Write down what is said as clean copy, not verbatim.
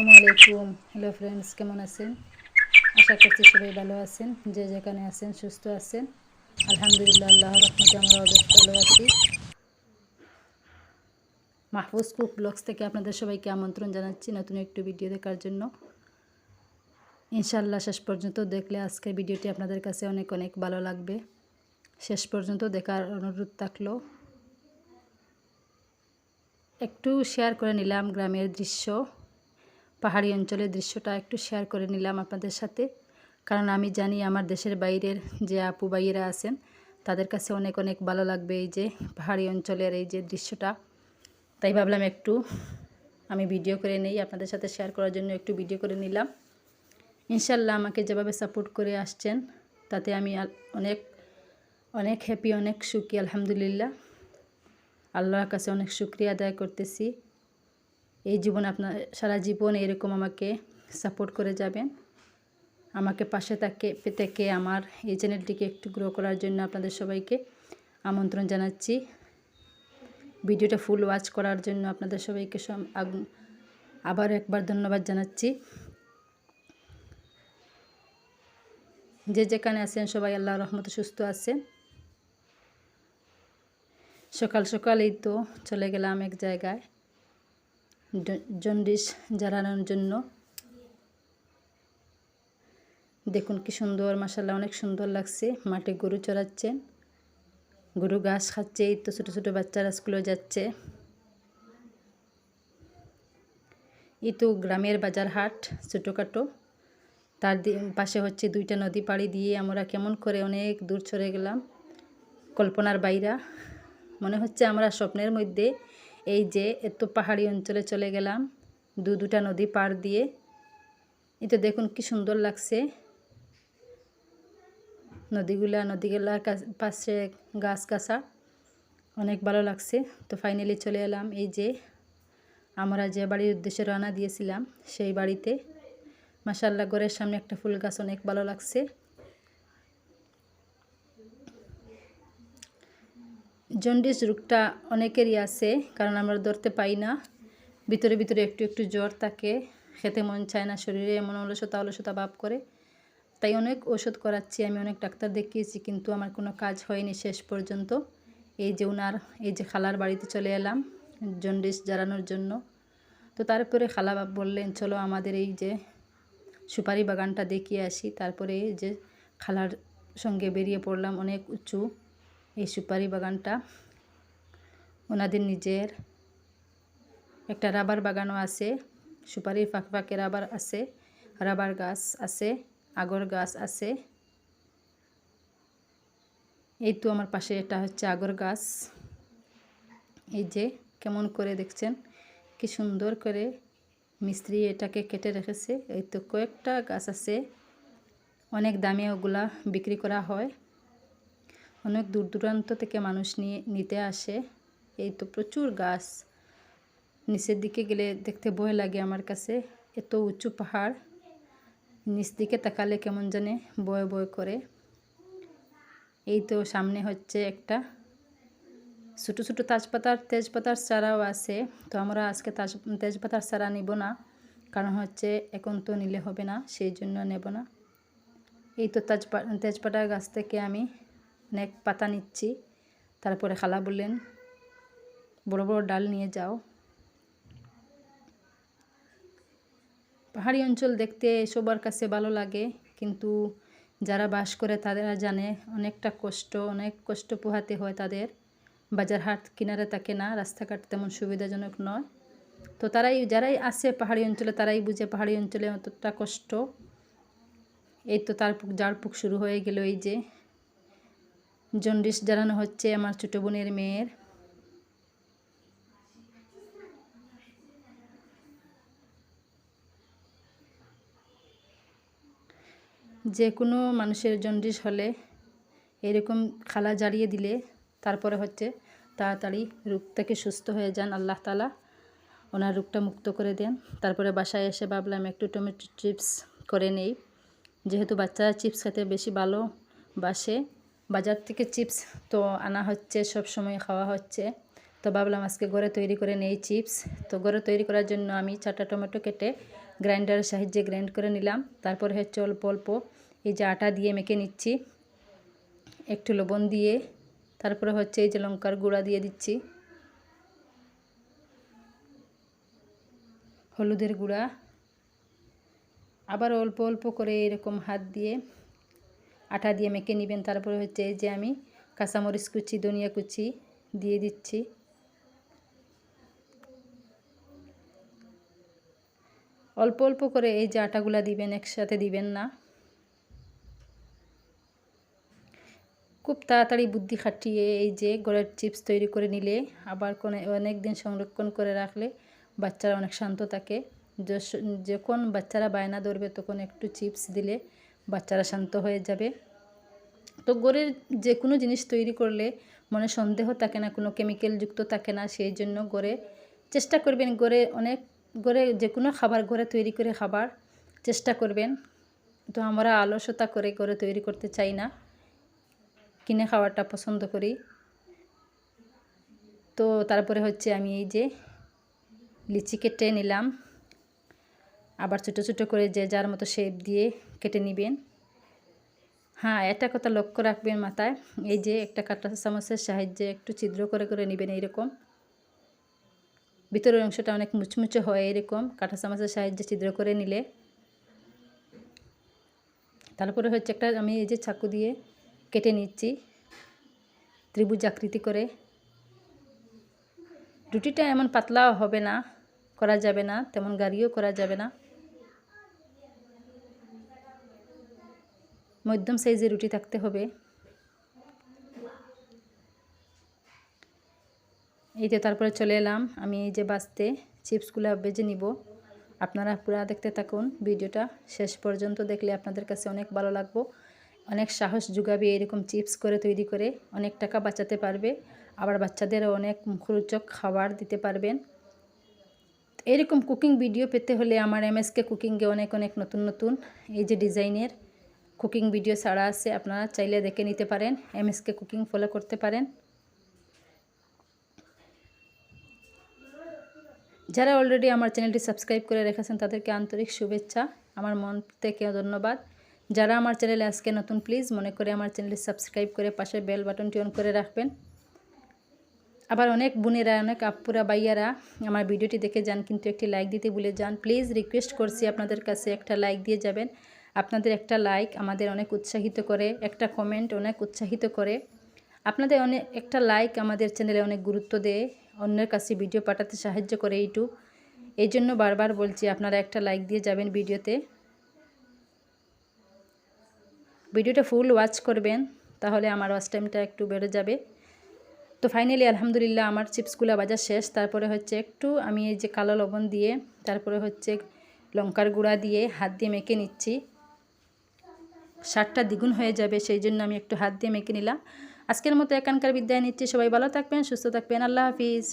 আসসালামু আলাইকুম। Hello friends, কেমন আছেন? আশা করছি সবাই ভালো আছেন। যে যেখানে আছেন সুস্থ আছেন। আলহামদুলিল্লাহ, আল্লাহর রহমতে আমরাও বেশ ভালো আছি। মাহফুজ কুক ব্লগস থেকে আপনাদের সবাইকে আমন্ত্রণ জানাচ্ছি নতুন একটু ভিডিও দেখার জন্য। ইনশাআল্লাহ শেষ পর্যন্ত দেখলে আজকের ভিডিওটি আপনাদের কাছে অনেক অনেক ভালো লাগবে। শেষ পর্যন্ত দেখার অনুরোধ থাকলো। একটু শেয়ার করে নিলাম গ্রামের দৃশ্য, পাহাড়ি অঞ্চলের দৃশ্যটা একটু শেয়ার করে নিলাম আপনাদের সাথে, কারণ আমি জানি আমার দেশের বাইরের যে আপু ভাইয়েরা আছেন তাদের কাছে অনেক অনেক ভালো লাগবে এই যে পাহাড়ি অঞ্চলের এই যে দৃশ্যটা। তাই ভাবলাম একটু আমি ভিডিও করে নেই, আপনাদের সাথে শেয়ার করার জন্য একটু ভিডিও করে নিলাম। ইনশাল্লাহ আমাকে যেভাবে সাপোর্ট করে আসছেন তাতে আমি অনেক অনেক হ্যাপি, অনেক সুখী। আলহামদুলিল্লাহ, আল্লাহর কাছে অনেক শুকরিয়া আদায় করতেছি। এই জীবন আপনার সারা জীবন এরকম আমাকে সাপোর্ট করে যাবেন, আমাকে পাশে থেকে আমার এই চ্যানেলটিকে একটু গ্রো করার জন্য আপনাদের সবাইকে আমন্ত্রণ জানাচ্ছি। ভিডিওটা ফুল ওয়াচ করার জন্য আপনাদের সবাইকে আবার একবার ধন্যবাদ জানাচ্ছি। যে যেখানে আছেন সবাই আল্লাহর রহমতে সুস্থ আছেন। সকাল সকালেই তো চলে গেলাম এক জায়গায় জন্ডিস জ্বালানোর জন্য। দেখুন কি সুন্দর, মাশাআল্লাহ অনেক সুন্দর লাগছে। মাঠে গরু চড়াচ্ছেন, গরু ঘাস খাচ্ছে। এই তো ছোটো ছোটো বাচ্চারা স্কুলে যাচ্ছে। এই তো গ্রামের বাজার হাট ছোটোখাটো, তার পাশে হচ্ছে দুইটা নদী পাড়ি দিয়ে আমরা কেমন করে অনেক দূর চলে গেলাম, কল্পনার বাইরা। মনে হচ্ছে আমরা স্বপ্নের মধ্যে এই যে এত পাহাড়ি অঞ্চলে চলে গেলাম দুটা নদী পার দিয়ে। এই তো দেখুন কি সুন্দর লাগছে নদীগুলার পাশে গাছ গাছা, অনেক ভালো লাগছে। তো ফাইনালি চলে এলাম এই যে আমরা যে বাড়ির উদ্দেশ্যে রওনা দিয়েছিলাম সেই বাড়িতে। মাশাআল্লাহ ঘরের সামনে একটা ফুল গাছ, অনেক ভালো লাগছে। জন্ডিস রোগটা অনেকেরই আছে, কারণ আমরা ধরতে পাই না। ভিতরে ভিতরে একটু একটু জ্বর থাকে, খেতে মন চায় না, শরীরে এমন অলসতা অলসতা ভাব করে। তাই অনেক ওষুধ করাচ্ছি, আমি অনেক ডাক্তার দেখিয়েছি, কিন্তু আমার কোনো কাজ হয়নি শেষ পর্যন্ত। এই যে খালার বাড়িতে চলে এলাম জন্ডিস জ্বালানোর জন্য। তো তারপরে খালা বললেন চলো আমাদের এই যে সুপারি বাগানটা দেখিয়ে আসি। তারপরে এই যে খালার সঙ্গে বেরিয়ে পড়লাম। অনেক উঁচু এই সুপারি বাগানটা, ওনাদের নিজের একটা রাবার বাগানও আছে। সুপারির ফাঁকে ফাঁকে রাবার আছে, রাবার গাছ আছে, আগর গাছ আছে। এই তো আমার পাশে এটা হচ্ছে আগর গাছ। এই যে কেমন করে দেখছেন কি সুন্দর করে মিস্ত্রি এটাকে কেটে রেখেছে। এই তো কয়েকটা গাছ আছে, অনেক দামে ওগুলা বিক্রি করা হয়, অনেক দূর দূরান্ত থেকে মানুষ নিতে আসে। এই তো প্রচুর গাছ, নিচের দিকে গেলে দেখতে ভয় লাগে আমার কাছে, এত উঁচু পাহাড়, নিচ দিকে তাকালে কেমন জানে ভয় ভয় করে। এই তো সামনে হচ্ছে একটা ছোটো ছোটো তেজপাতার চারাও আছে। তো আমরা আজকে তেজপাতার চারা নিব না, কারণ হচ্ছে এখন তো নিলে হবে না, সেই জন্য নেব না। এই তো তেজপাতার গাছ থেকে আমি অনেক পাতা নিচ্ছি। তারপরে খালা বললেন বড় বড় ডাল নিয়ে যাও। পাহাড়ি অঞ্চল দেখতে সবার কাছে ভালো লাগে, কিন্তু যারা বাস করে তারা জানে অনেক কষ্ট পোহাতে হয় তাদের। বাজার হাট কিনারে থাকে না, রাস্তাঘাট তেমন সুবিধাজনক নয়। তো যারাই আসে পাহাড়ি অঞ্চলে তারাই বুঝে পাহাড়ি অঞ্চলে অতটা কষ্ট। এই তো ঝাড়ফুঁক শুরু হয়ে গেল। এই যে জন্ডিস জ্বালানো হচ্ছে আমার ছোটো বোনের মেয়ের। যে কোনো মানুষের জন্ডিস হলে এরকম খালা জ্বালিয়ে দিলে তারপরে হচ্ছে তাড়াতাড়ি রোগ থেকে সুস্থ হয়ে যান। আল্লাহ তাআলা ওনার রোগটা মুক্ত করে দেন। তারপরে বাসায় এসে ভাবলাম একটু টমেটো চিপস করে নেই, যেহেতু বাচ্চারা চিপস খেতে বেশি ভালোবাসে। বাজার থেকে চিপস তো আনা হচ্ছে, সব সময় খাওয়া হচ্ছে। তো ভাবলাম আজকে ঘরে তৈরি করে নেই চিপস। তো ঘরে তৈরি করার জন্য আমি 4টা টমেটো কেটে গ্রাইন্ডারের সাহায্যে গ্রাইন্ড করে নিলাম। তারপরে হচ্ছে অল্প অল্প এই যে আটা দিয়ে মেখে নিচ্ছি, একটু লবণ দিয়ে, তারপরে হচ্ছে এই যে লঙ্কার গুঁড়া দিয়ে দিচ্ছি, হলুদের গুঁড়া, আবার অল্প অল্প করে এরকম হাত দিয়ে আটা দিয়ে মেখে নেবেন। তারপরে হচ্ছে এই যে আমি কাঁচামরিচ কুচি, ধনিয়া কুচি দিয়ে দিচ্ছি। অল্প অল্প করে এই যে আটাগুলা দিবেন, একসাথে দিবেন না। খুব তাড়াতাড়ি বুদ্ধি খাটিয়ে এই যে ঘরের চিপস তৈরি করে নিলে, আবার অনেক দিন সংরক্ষণ করে রাখলে বাচ্চারা অনেক শান্ত থাকে। যখন বাচ্চারা বায়না ধরবে তখন একটু চিপস দিলে বাচ্চারা শান্ত হয়ে যাবে। তো ঘরের যে কোনো জিনিস তৈরি করলে মনে সন্দেহ থাকে না, কোনো কেমিক্যাল যুক্ত থাকে না। সেই জন্য ঘরে চেষ্টা করবেন, ঘরে যে কোনো খাবার ঘরে তৈরি করে খাবার চেষ্টা করবেন। তো আমরা আলসতা করে ঘরে তৈরি করতে চাই না, কিনে খাওয়াটা পছন্দ করি। তো তারপরে হচ্ছে আমি এই যে লিচি কেটে নিলাম, আবার ছোটো ছোটো করে যে যার মতো শেপ দিয়ে কেটে নেবেন। হ্যাঁ, একটা কথা লক্ষ্য রাখবেন মাথায়, এই যে একটা কাঁটা চামচের সাহায্যে একটু ছিদ্র করে করে নেবেন। এইরকম ভিতরের অংশটা অনেক মুচমুচে হয়, এরকম কাঁটা চামচের সাহায্যে ছিদ্র করে নিলে। তারপরে হচ্ছে একটা আমি এই যে চাকু দিয়ে কেটে নিচ্ছি ত্রিভুজ আকৃতি করে। রুটিটা এমন পাতলাও হবে না, করা যাবে না, তেমন গাঢ়ও করা যাবে না, মধ্যম সাইজের রুটি থাকতে হবে। এই যে তারপরে চলে এলাম আমি এই যে বাছতে, চিপসগুলো ভেজে নিব। আপনারা পুরো দেখতে থাকুন, ভিডিওটা শেষ পর্যন্ত দেখলে আপনাদের কাছে অনেক ভালো লাগবে, অনেক সাহস জুগাবে। এরকম চিপস করে তৈরি করে অনেক টাকা বাঁচাতে পারবে, আবার বাচ্চাদেরও অনেক মুখরোচক খাবার দিতে পারবেন। এরকম কুকিং ভিডিও পেতে হলে আমার এমএসকে কুকিংয়ে অনেক অনেক নতুন নতুন এই যে ডিজাইনের কুকিং ভিডিও ছাড়া আছে, আপনারা চাইলে দেখে নিতে পারেন, এমএসকে কুকিং ফলো করতে পারেন। যারা অলরেডি আমার চ্যানেলটি সাবস্ক্রাইব করে রেখেছেন তাদেরকে আন্তরিক শুভেচ্ছা, আমার মন থেকে ধন্যবাদ। যারা আমার চ্যানেলে আজকে নতুন, প্লিজ মনে করে আমার চ্যানেলটি সাবস্ক্রাইব করে পাশে বেল বাটনটি অন করে রাখবেন। আবার অনেক বোনেরা, অনেক আপুরা, ভাইয়ারা আমার ভিডিওটি দেখে যান কিন্তু একটি লাইক দিতে ভুলে যান। প্লিজ রিকোয়েস্ট করছি আপনাদের কাছে একটা লাইক দিয়ে যাবেন। আপনাদের একটা লাইক আমাদের অনেক উৎসাহিত করে, একটা কমেন্ট অনেক উৎসাহিত করে। আপনাদের একটা লাইক আমাদের চ্যানেলে অনেক গুরুত্ব দেয়, অন্যের কাছে ভিডিও পাঠাতে সাহায্য করে ইউটিউব। এই জন্য বারবার বলছি আপনারা একটা লাইক দিয়ে যাবেন ভিডিওতে। ভিডিওটা ফুল ওয়াচ করবেন, তাহলে আমার ওয়াচ টাইমটা একটু বেড়ে যাবে। তো ফাইনালি আলহামদুলিল্লাহ আমার চিপসগুলো ভাজা শেষ। তারপরে হচ্ছে একটু আমি এই যে কালো লবণ দিয়ে, তারপরে হচ্ছে লঙ্কার গুঁড়া দিয়ে হাত দিয়ে মেখে নিচ্ছি। স্বাদটা দ্বিগুণ হয়ে যাবে, সেই জন্য আমি একটু হাত দিয়ে মেখে নিলাম। আজকের মতো এখানকার বিদায় নিচ্ছি। সবাই ভালো থাকবেন, সুস্থ থাকবেন। আল্লাহ হাফিজ।